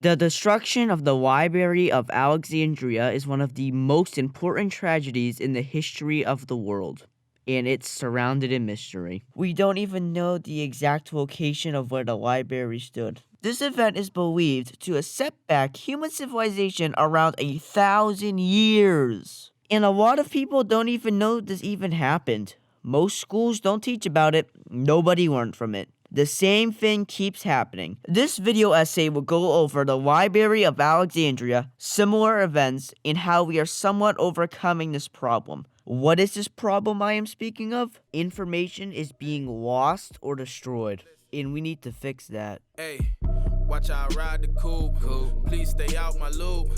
The destruction of the Library of Alexandria is one of the most important tragedies in the history of the world, and it's surrounded in mystery. We don't even know the exact location of where the library stood. This event is believed to have set back human civilization around 1,000 years. And a lot of people don't even know this even happened. Most schools don't teach about it. Nobody learned from it. The same thing keeps happening. This video essay will go over the Library of Alexandria, similar events, and how we are somewhat overcoming this problem. What is this problem I am speaking of? Information is being lost or destroyed, and we need to fix that. Hey, watch I ride the coupe. Please stay out my loop.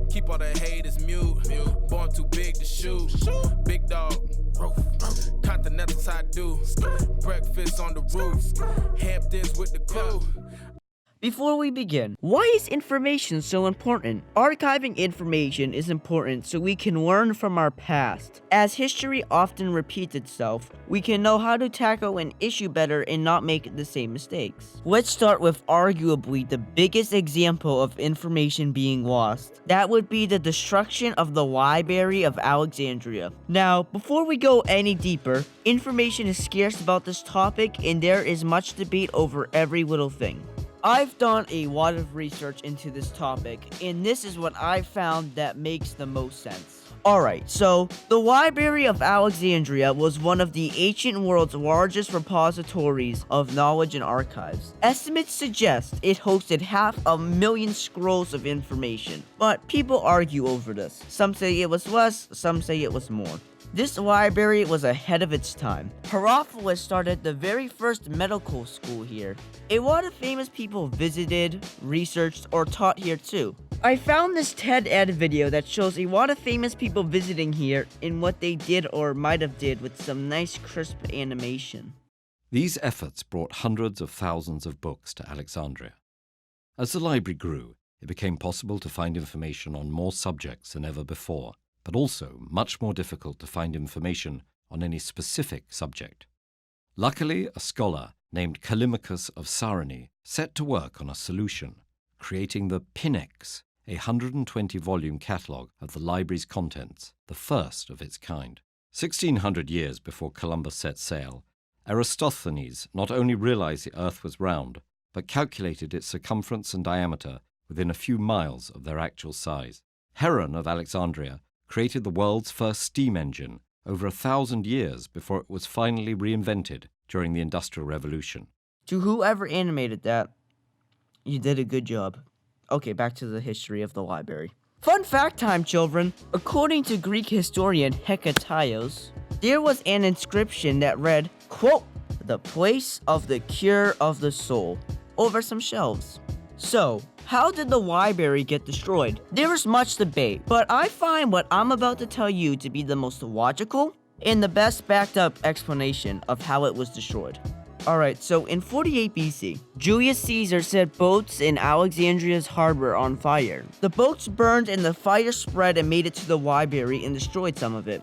Keep all the haters mute. Born too big to shoot. Big dog. Continentals I do. Breakfast on the roof. Hamptons with the crew. Before we begin, why is information so important? Archiving information is important so we can learn from our past. As history often repeats itself, we can know how to tackle an issue better and not make the same mistakes. Let's start with arguably the biggest example of information being lost. That would be the destruction of the Library of Alexandria. Now, before we go any deeper, information is scarce about this topic and there is much debate over every little thing. I've done a lot of research into this topic, and this is what I found that makes the most sense. Alright, so the Library of Alexandria was one of the ancient world's largest repositories of knowledge and archives. Estimates suggest it hosted 500,000 scrolls of information, but people argue over this. Some say it was less, some say it was more. This library was ahead of its time. Herophilus started the very first medical school here. A lot of famous people visited, researched, or taught here too. I found this TED Ed video that shows a lot of famous people visiting here and what they did or might have did with some nice crisp animation. These efforts brought hundreds of thousands of books to Alexandria. As the library grew, it became possible to find information on more subjects than ever before, but also much more difficult to find information on any specific subject. Luckily, a scholar named Callimachus of Cyrene set to work on a solution, creating the Pinex, a 120-volume catalogue of the library's contents, the first of its kind. 1,600 years before Columbus set sail, Eratosthenes not only realized the Earth was round, but calculated its circumference and diameter within a few miles of their actual size. Heron of Alexandria created the world's first steam engine over 1,000 years before it was finally reinvented during the Industrial Revolution. To whoever animated that, you did a good job. Okay, back to the history of the library. Fun fact time, children! According to Greek historian Hechos, there was an inscription that read, quote, "The place of the cure of the soul," over some shelves. So, how did the library get destroyed? There is much debate, but I find what I'm about to tell you to be the most logical and the best backed up explanation of how it was destroyed. Alright, so in 48 BC, Julius Caesar set boats in Alexandria's harbor on fire. The boats burned and the fire spread and made it to the library and destroyed some of it.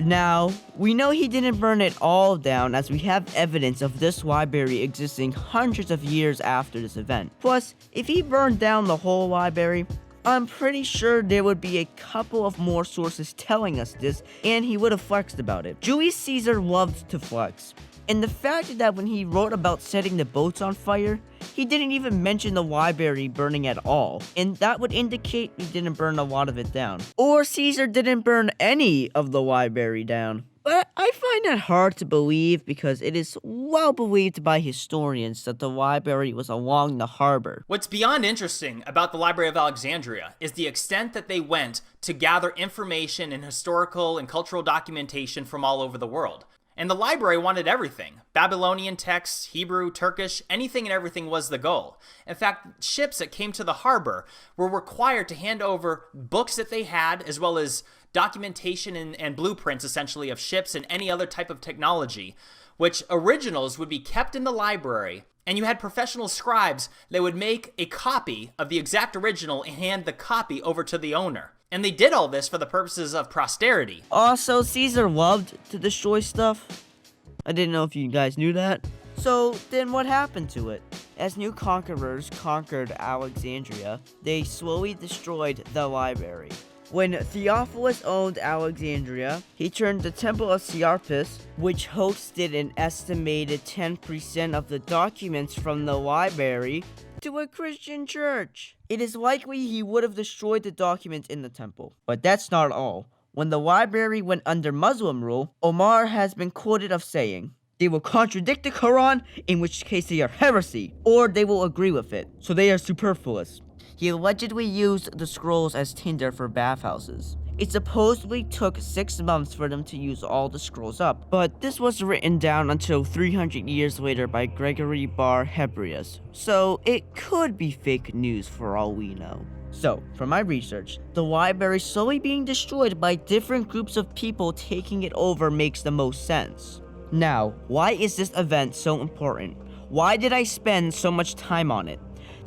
Now, we know he didn't burn it all down as we have evidence of this library existing hundreds of years after this event. Plus, if he burned down the whole library, I'm pretty sure there would be a couple of more sources telling us this, and he would have flexed about it. Julius Caesar loved to flex. And the fact that when he wrote about setting the boats on fire, he didn't even mention the library burning at all, and that would indicate he didn't burn a lot of it down. Or Caesar didn't burn any of the library down. But I find that hard to believe because it is well believed by historians that the library was along the harbor. What's beyond interesting about the Library of Alexandria is the extent that they went to gather information and historical and cultural documentation from all over the world. And the library wanted everything. Babylonian texts, Hebrew, Turkish, anything and everything was the goal. In fact, ships that came to the harbor were required to hand over books that they had, as well as documentation and blueprints, essentially, of ships and any other type of technology, which originals would be kept in the library. And you had professional scribes that would make a copy of the exact original and hand the copy over to the owner. And they did all this for the purposes of posterity. Also, Caesar loved to destroy stuff. I didn't know if you guys knew that. So then what happened to it? As new conquerors conquered Alexandria, they slowly destroyed the library. When Theophilus owned Alexandria, he turned the Temple of Serapis, which hosted an estimated 10% of the documents from the library, to a Christian church. It is likely he would have destroyed the documents in the temple. But that's not all. When the library went under Muslim rule, Omar has been quoted of saying, "They will contradict the Quran, in which case they are heresy, or they will agree with it, so they are superfluous." He allegedly used the scrolls as tinder for bathhouses. It supposedly took 6 months for them to use all the scrolls up, but this was written down until 300 years later by Gregory Bar Hebrius, so it could be fake news for all we know. So, from my research, the library slowly being destroyed by different groups of people taking it over makes the most sense. Now, why is this event so important? Why did I spend so much time on it?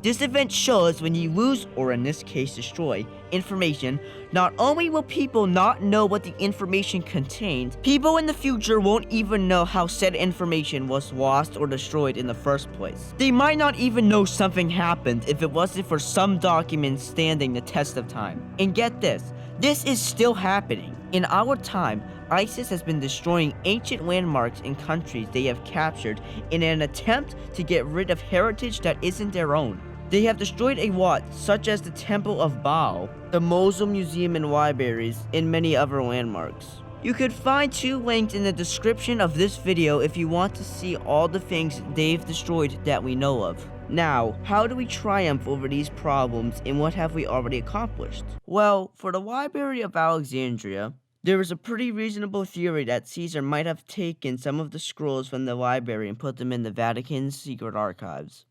This event shows when you lose, or in this case destroy, information, not only will people not know what the information contained, people in the future won't even know how said information was lost or destroyed in the first place. They might not even know something happened if it wasn't for some documents standing the test of time. And get this is still happening. In our time, ISIS has been destroying ancient landmarks in countries they have captured in an attempt to get rid of heritage that isn't their own. They have destroyed a lot, such as the Temple of Baal, the Mosul Museum and libraries, and many other landmarks. You could find 2 links in the description of this video if you want to see all the things they've destroyed that we know of. Now, how do we triumph over these problems, and what have we already accomplished? Well, for the Library of Alexandria, there is a pretty reasonable theory that Caesar might have taken some of the scrolls from the library and put them in the Vatican's secret archives.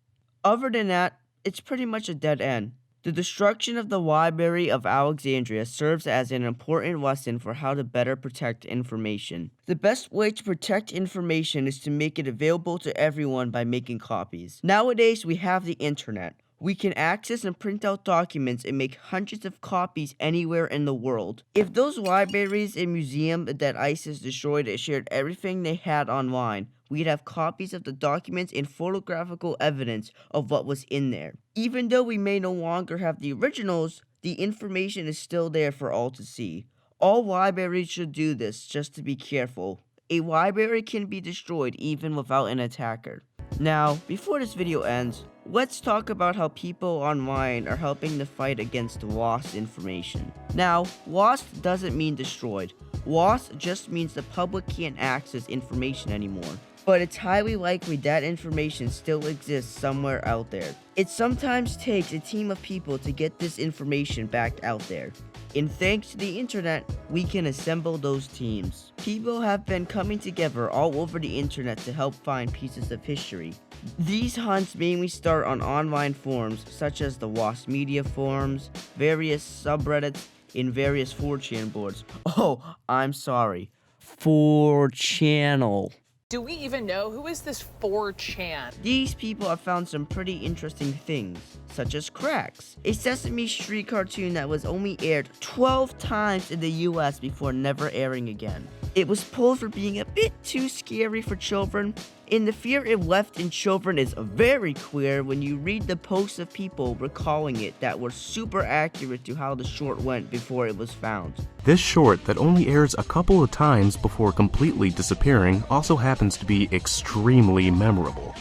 Other than that, it's pretty much a dead end. The destruction of the Library of Alexandria serves as an important lesson for how to better protect information. The best way to protect information is to make it available to everyone by making copies. Nowadays, we have the internet. We can access and print out documents and make hundreds of copies anywhere in the world. If those libraries and museums that ISIS destroyed shared everything they had online, we'd have copies of the documents and photographical evidence of what was in there. Even though we may no longer have the originals, the information is still there for all to see. All libraries should do this, just to be careful. A library can be destroyed even without an attacker. Now, before this video ends, let's talk about how people online are helping the fight against lost information. Now, lost doesn't mean destroyed. Lost just means the public can't access information anymore. But it's highly likely that information still exists somewhere out there. It sometimes takes a team of people to get this information back out there. And thanks to the internet, we can assemble those teams. People have been coming together all over the internet to help find pieces of history. These hunts mainly start on online forums such as the Lost Media forums, various subreddits, and various 4chan boards. Oh, I'm sorry. 4channel. Do we even know who is this 4chan? These people have found some pretty interesting things, such as Cracks, a Sesame Street cartoon that was only aired 12 times in the US before never airing again. It was pulled for being a bit too scary for children, and the fear it left in children is very clear when you read the posts of people recalling it that were super accurate to how the short went before it was found. This short that only airs a couple of times before completely disappearing also happens to be extremely memorable.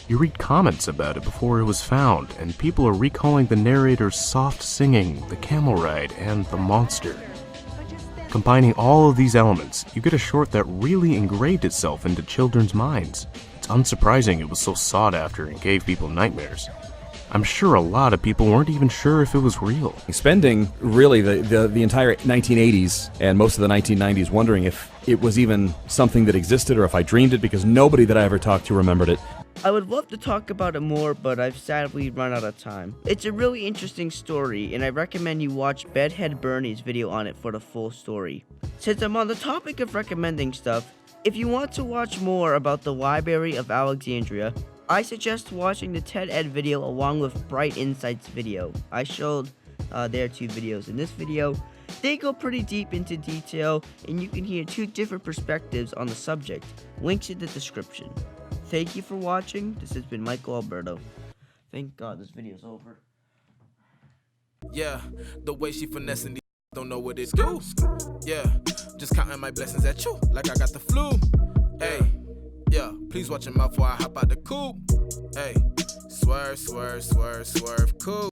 You read comments about it before it was found, and people are recalling the narrator's soft singing, the camel ride, and the monster. Combining all of these elements, you get a short that really engraved itself into children's minds. It's unsurprising it was so sought after and gave people nightmares. I'm sure a lot of people weren't even sure if it was real. Spending really the entire 1980s and most of the 1990s wondering if it was even something that existed or if I dreamed it, because nobody that I ever talked to remembered it. I would love to talk about it more, but I've sadly run out of time. It's a really interesting story, and I recommend you watch Bedhead Bernie's video on it for the full story. Since I'm on the topic of recommending stuff, if you want to watch more about the Library of Alexandria, I suggest watching the TED Ed video along with Bright Insights video. I showed their 2 videos. In this video, they go pretty deep into detail, and you can hear 2 different perspectives on the subject. Links in the description. thank you for watching. This has been Michael Alberto. Thank God this video's over. Yeah, the way she finessing these don't know what it do. Yeah, just counting my blessings at you like I got the flu. Hey, yeah, please watch your mouth before I hop out the coop. Hey, swerve, swerve, swerve, swerve, cool.